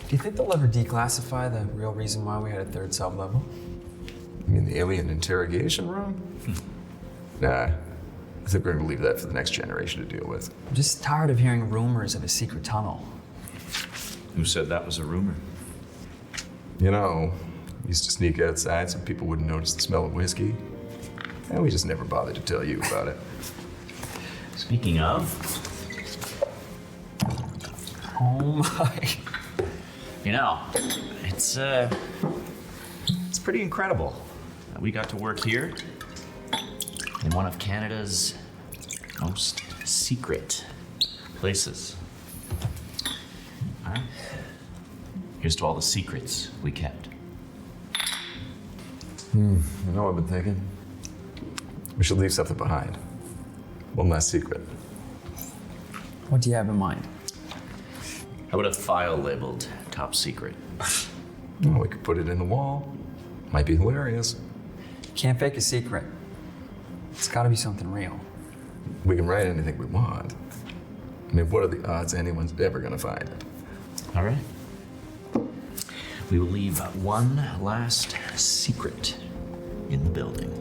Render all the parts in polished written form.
Do you think they'll ever declassify the real reason why we had a third sub-level? You mean the alien interrogation room? Nah, I think we're gonna leave that for the next generation to deal with. I'm just tired of hearing rumors of a secret tunnel. Who said that was a rumor? You know, we used to sneak outside so people wouldn't notice the smell of whiskey. And we just never bothered to tell you about it. Speaking of, Oh my. you know, it's pretty incredible. We got to work here in one of Canada's most secret places. All right. Here's to all the secrets we kept. You know what I've been thinking? We should leave something behind. One last secret. What do you have in mind? How about a file labeled top secret? Well, we could put it in the wall. Might be hilarious. Can't fake a secret. It's gotta be something real. We can write anything we want. I mean, what are the odds anyone's ever gonna find it? All right. We will leave one last secret in the building.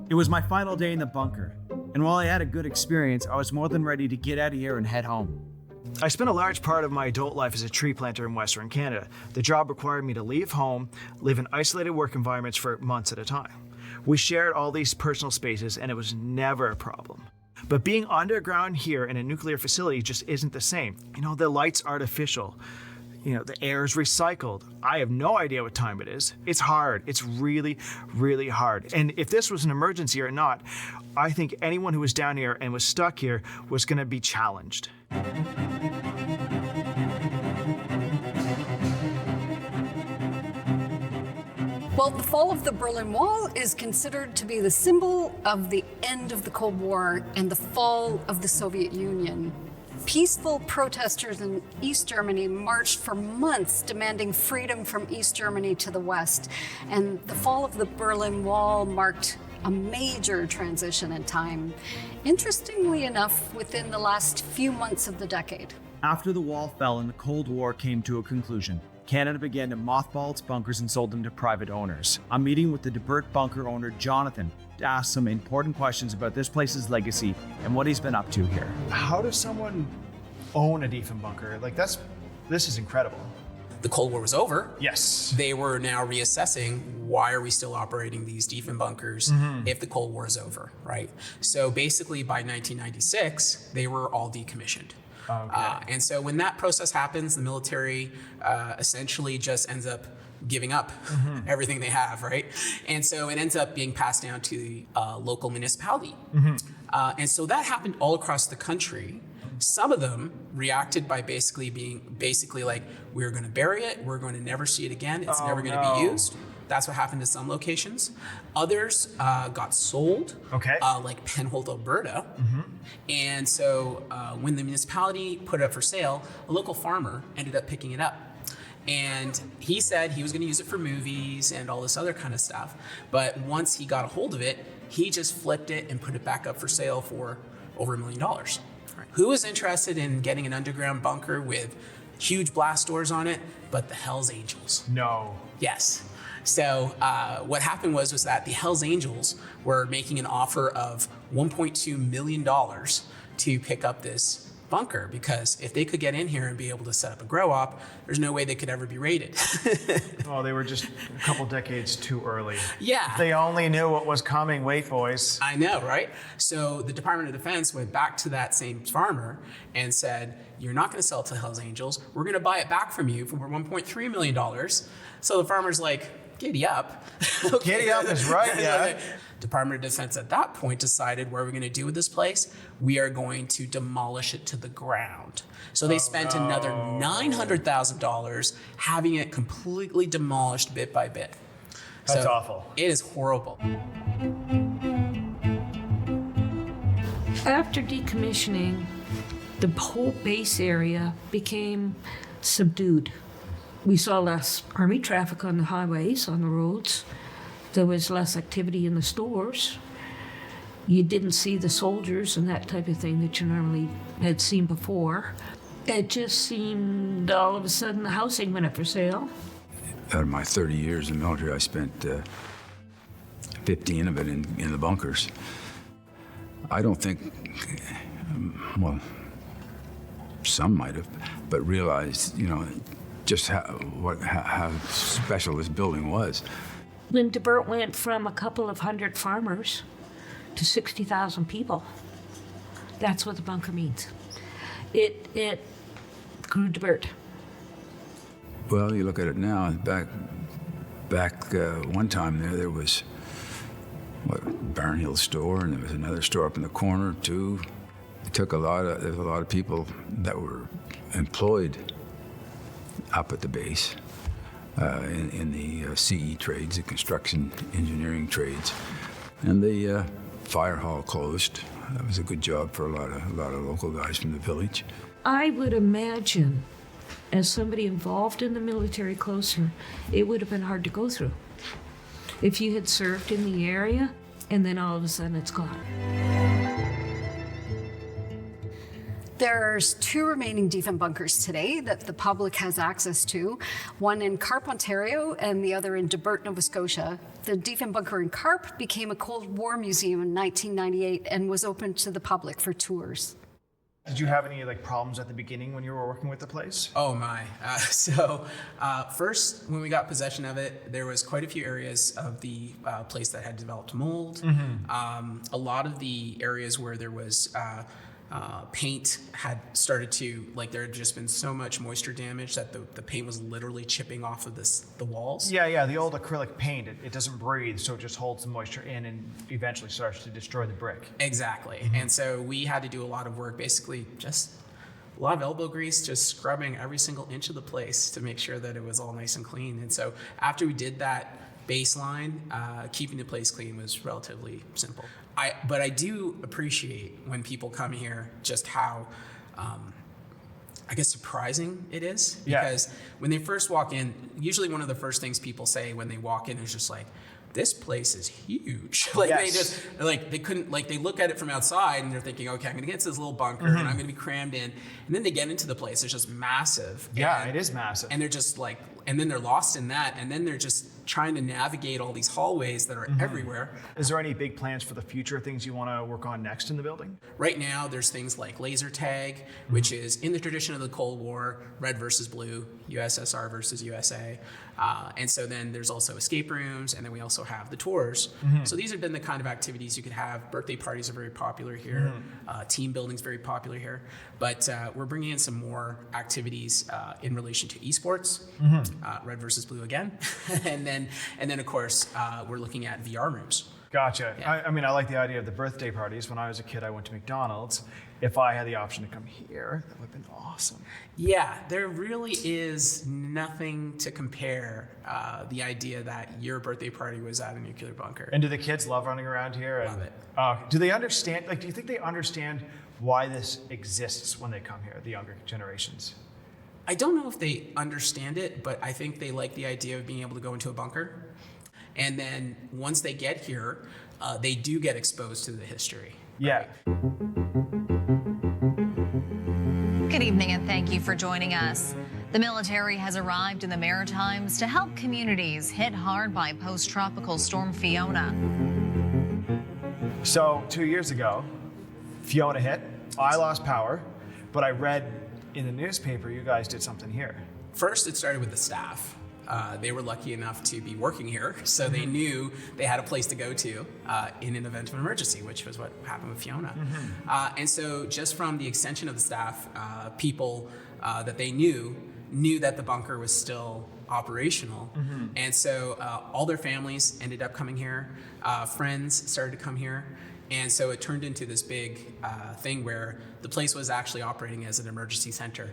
It was my final day in the bunker, and while I had a good experience, I was more than ready to get out of here and head home. I spent a large part of my adult life as a tree planter in Western Canada. The job required me to leave home, live in isolated work environments for months at a time. We shared all these personal spaces, and it was never a problem. But being underground here in a nuclear facility just isn't the same. You know, the light's artificial. You know, the air is recycled. I have no idea what time it is. It's hard. It's really, really hard. And if this was an emergency or not, I think anyone who was down here and was stuck here was going to be challenged. Well, the fall of the Berlin Wall is considered to be the symbol of the end of the Cold War and the fall of the Soviet Union. Peaceful protesters in East Germany marched for months demanding freedom from East Germany to the West. And the fall of the Berlin Wall marked a major transition in time. Interestingly enough, within the last few months of the decade. After the wall fell and the Cold War came to a conclusion, Canada began to mothball its bunkers and sold them to private owners. I'm meeting with the DeBert bunker owner, Jonathan, to ask some important questions about this place's legacy and what he's been up to here. How does someone own a Diefenbunker? This is incredible. The Cold War was over. Yes. They were now reassessing, why are we still operating these Diefenbunkers if the Cold War is over, right? So basically by 1996, they were all decommissioned. Okay. And so when that process happens, the military essentially just ends up giving up everything they have, right? And so it ends up being passed down to the local municipality. And so that happened all across the country. Some of them reacted by basically like, we're going to bury it, we're going to never see it again, it's never going to be used. That's what happened to some locations. Others got sold, like Penhold, Alberta. And so when the municipality put it up for sale, a local farmer ended up picking it up. And he said he was going to use it for movies and all this other kind of stuff. But once he got a hold of it, he just flipped it and put it back up for sale for over $1 million. Who is interested in getting an underground bunker with huge blast doors on it, but the Hells Angels? No. Yes. So what happened was that the Hells Angels were making an offer of $1.2 million to pick up this bunker, because if they could get in here and be able to set up a grow op, there's no way they could ever be raided. Oh, they were just a couple decades too early. Yeah. If they only knew what was coming. Wait, boys. I know, right? So the Department of Defense went back to that same farmer and said, you're not going to sell it to Hells Angels. We're going to buy it back from you for $1.3 million. So the farmer's like, giddy up. Giddy up is right, yeah. Department of Defense at that point decided, what are we going to do with this place? We are going to demolish it to the ground. So they spent another $900,000 having it completely demolished bit by bit. That's awful. It is horrible. After decommissioning, the whole base area became subdued. We saw less Army traffic on the highways, on the roads. There was less activity in the stores. You didn't see the soldiers and that type of thing that you normally had seen before. It just seemed all of a sudden the housing went up for sale. Out of my 30 years in the military, I spent 15 of it in the bunkers. I don't think, well, some might have, but realized, just how special this building was. When DeBert went from a couple of hundred farmers to 60,000 people, that's what the bunker means. It grew DeBert. Well, you look at it now, back one time there was, Barron Hill store, and there was another store up in the corner too. It took there was a lot of people that were employed up at the base in the CE trades, the construction engineering trades. And the fire hall closed. That was a good job for a lot of local guys from the village. I would imagine, as somebody involved in the military closer, it would have been hard to go through. If you had served in the area, and then all of a sudden it's gone. There's 2 remaining Diefenbunkers today that the public has access to, one in Carp, Ontario, and the other in DeBert, Nova Scotia. The Diefenbunker in Carp became a Cold War museum in 1998 and was open to the public for tours. Did you have any problems at the beginning when you were working with the place? Oh my. First, when we got possession of it, there was quite a few areas of the place that had developed mold. A lot of the areas where there was paint had started to, there had just been so much moisture damage that the paint was literally chipping off of the walls. Yeah, the old acrylic paint, it doesn't breathe, so it just holds the moisture in and eventually starts to destroy the brick. Exactly. And so we had to do a lot of work, basically just a lot of elbow grease, just scrubbing every single inch of the place to make sure that it was all nice and clean. And so after we did that baseline, keeping the place clean was relatively simple. But I do appreciate when people come here just how, surprising it is. Because when they first walk in, usually one of the first things people say when they walk in is just this place is huge. They look at it from outside and they're thinking, okay, I'm gonna get to this little bunker and I'm gonna be crammed in. And then they get into the place, it's just massive. Yeah, it is massive. And they're just and then they're lost in that. And then they're just trying to navigate all these hallways that are everywhere. Is there any big plans for the future, things you want to work on next in the building? Right now, there's things like laser tag, which is in the tradition of the Cold War, red versus blue, USSR versus USA. And so then there's also escape rooms, and then we also have the tours. So these have been the kind of activities you could have. Birthday parties are very popular here. Team building's very popular here. But we're bringing in some more activities in relation to esports, red versus blue again. and then of course, we're looking at VR rooms. Gotcha. Yeah. I like the idea of the birthday parties. When I was a kid, I went to McDonald's. If I had the option to come here, that would have been awesome. Yeah, there really is nothing to compare the idea that your birthday party was at a nuclear bunker. And do the kids love running around here? Love it. Do they understand, do you think they understand why this exists when they come here, the younger generations? I don't know if they understand it, but I think they like the idea of being able to go into a bunker. And then once they get here, they do get exposed to the history. Yeah. Good evening and thank you for joining us. The military has arrived in the Maritimes to help communities hit hard by post-tropical storm Fiona. So 2 years ago, Fiona hit, I lost power, but I read in the newspaper you guys did something here. First, it started with the staff. They were lucky enough to be working here, so they knew they had a place to go to in an event of an emergency, which was what happened with Fiona. And so just from the extension of the staff, people that they knew knew that the bunker was still operational. And so all their families ended up coming here. Friends started to come here. And so it turned into this big thing where the place was actually operating as an emergency center.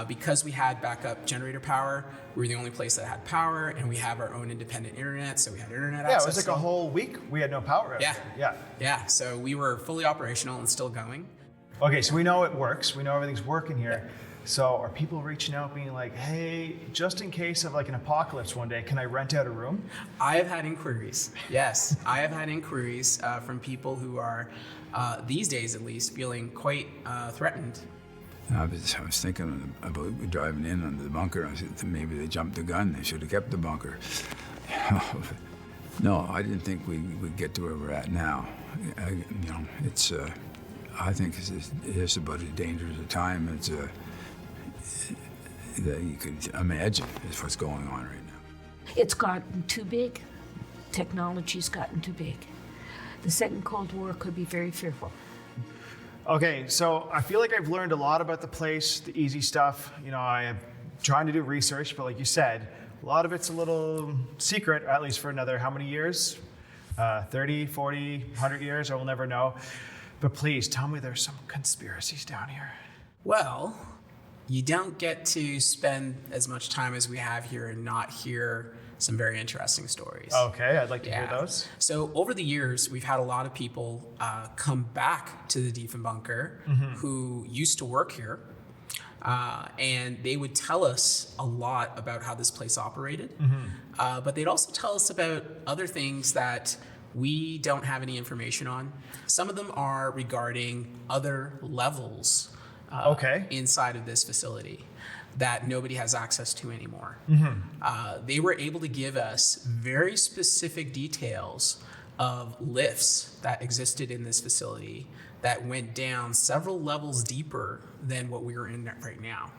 Because we had backup generator power, we were the only place that had power, and we have our own independent internet, so we had internet access. Yeah, it was like a whole week we had no power. Yeah, so we were fully operational and still going. Okay, so we know it works. We know everything's working here. So are people reaching out being like, hey, just in case of like an apocalypse one day, can I rent out a room? I have had inquiries. Yes, I have had inquiries from people who are, these days at least, feeling quite threatened. I was thinking about driving in under the bunker. I said maybe they jumped the gun. They should have kept the bunker. No, I didn't think we'd get to where we're at now. It's. I think it's about as dangerous a time as that you could imagine is what's going on right now. It's gotten too big. Technology's gotten too big. The second Cold War could be very fearful. Okay, so I feel like I've learned a lot about the place, the easy stuff. I am trying to do research, but like you said, a lot of it's a little secret, at least for another how many years? 30, 40, 100 years, I will never know. But please tell me there's some conspiracies down here. Well, you don't get to spend as much time as we have here and not hear some very interesting stories. Okay, I'd like to hear those. So over the years, we've had a lot of people come back to the Diefenbunker who used to work here. And they would tell us a lot about how this place operated. But they'd also tell us about other things that we don't have any information on. Some of them are regarding other levels inside of this facility that nobody has access to anymore. They were able to give us very specific details of lifts that existed in this facility that went down several levels deeper than what we are in right now.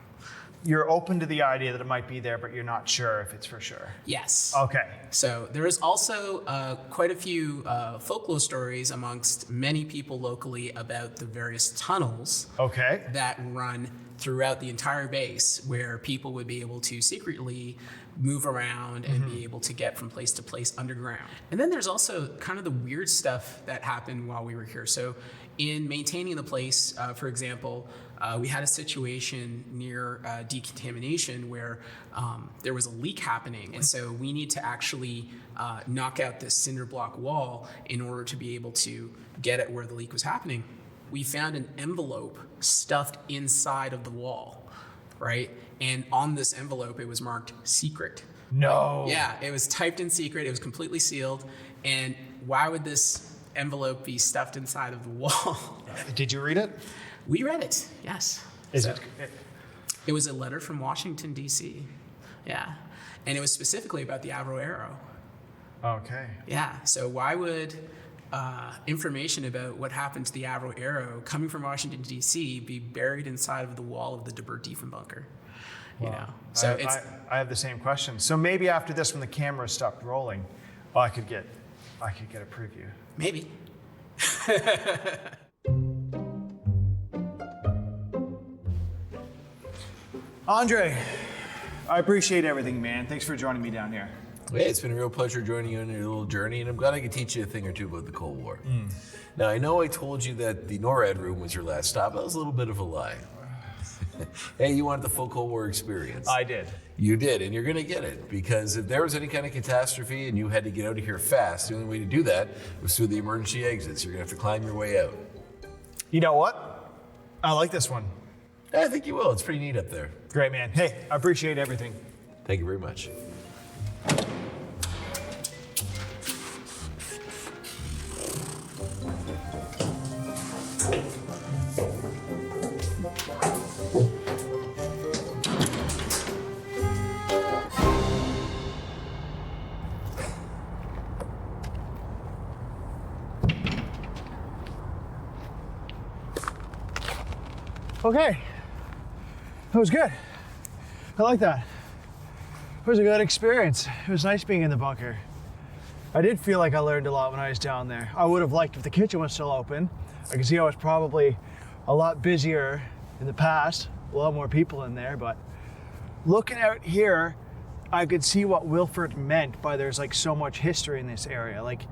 You're open to the idea that it might be there, but you're not sure if it's for sure. Yes. Okay. So there is also quite a few folklore stories amongst many people locally about the various tunnels that run throughout the entire base where people would be able to secretly move around and be able to get from place to place underground. And then there's also kind of the weird stuff that happened while we were here. So in maintaining the place, for example, we had a situation near decontamination where there was a leak happening. And so we need to actually knock out this cinder block wall in order to be able to get at where the leak was happening. We found an envelope stuffed inside of the wall, right? And on this envelope, it was marked secret. No. Yeah, it was typed in secret. It was completely sealed. And why would this envelope be stuffed inside of the wall? Did you read it? We read it, yes. It was a letter from Washington, D.C. Yeah. And it was specifically about the Avro Arrow. Okay. Yeah. So why would information about what happened to the Avro Arrow coming from Washington, D.C. be buried inside of the wall of the Diefenbunker? You know, so I have the same question. So maybe after this, when the camera stopped rolling, I could get a preview. Maybe. Andre, I appreciate everything, man. Thanks for joining me down here. Hey, it's been a real pleasure joining you on your little journey, and I'm glad I could teach you a thing or two about the Cold War. Now, I know I told you that the NORAD room was your last stop. That was a little bit of a lie. Hey, you wanted the full Cold War experience. I did. You did, and you're going to get it, because if there was any kind of catastrophe and you had to get out of here fast, the only way to do that was through the emergency exits. You're going to have to climb your way out. You know what? I like this one. I think you will. It's pretty neat up there. Great, man. Hey, I appreciate everything. Thank you very much. Okay, that was good. I like that. It was a good experience. It was nice being in the bunker. I did feel like I learned a lot when I was down there. I would have liked if the kitchen was still open. I can see I was probably a lot busier in the past, a lot more people in there, but looking out here, I could see what Wilford meant by there's like so much history in this area. Like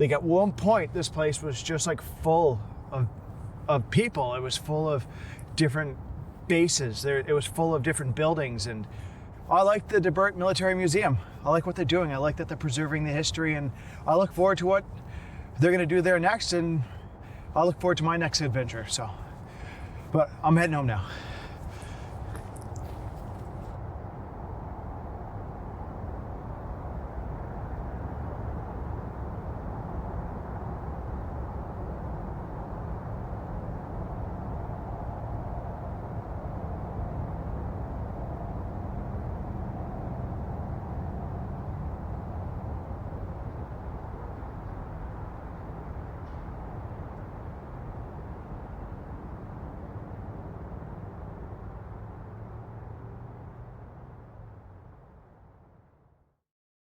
at one point, this place was just like full of people. It was full of different bases. It was full of different buildings, and I like the DeBert Military Museum. I like what they're doing. I like that they're preserving the history, and I look forward to what they're going to do there next, and I look forward to my next adventure. So, but I'm heading home now.